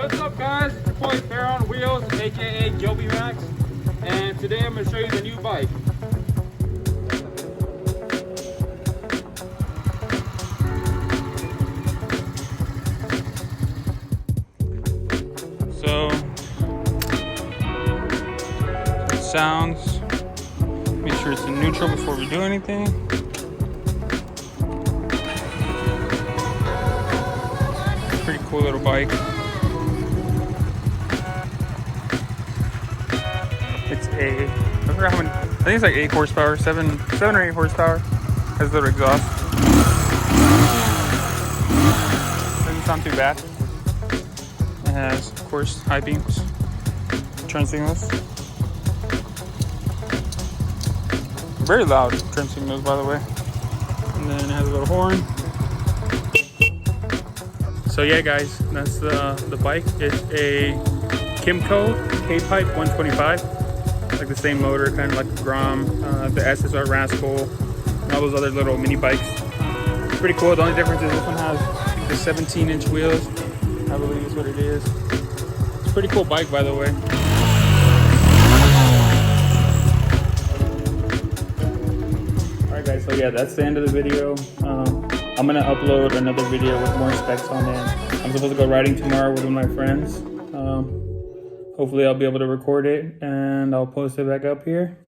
What's up, guys? It's your boy Fair on Wheels, aka Joby Max, and today I'm going to show you the new bike. So, sounds. Make sure it's in neutral before we do anything. Pretty cool little bike. It's I forgot how many, I think it's like 8 horsepower, 7 or 8 horsepower. Has a little exhaust. Doesn't sound too bad. It has, of course, high beams, turn signals. Very loud turn signals, by the way. And then it has a little horn. So yeah, guys, that's the bike. It's a Kymco K-Pipe 125. Like the same motor, kind of like the Grom, the SSR Rascal, and all those other little mini bikes. Pretty cool. The only difference is this one has the 17-inch wheels. I believe is what it is. It's a pretty cool bike, by the way. Alright guys, so yeah, that's the end of the video. I'm gonna upload another video with more specs on it. I'm supposed to go riding tomorrow with one of my friends. Hopefully I'll be able to record it and I'll post it back up here.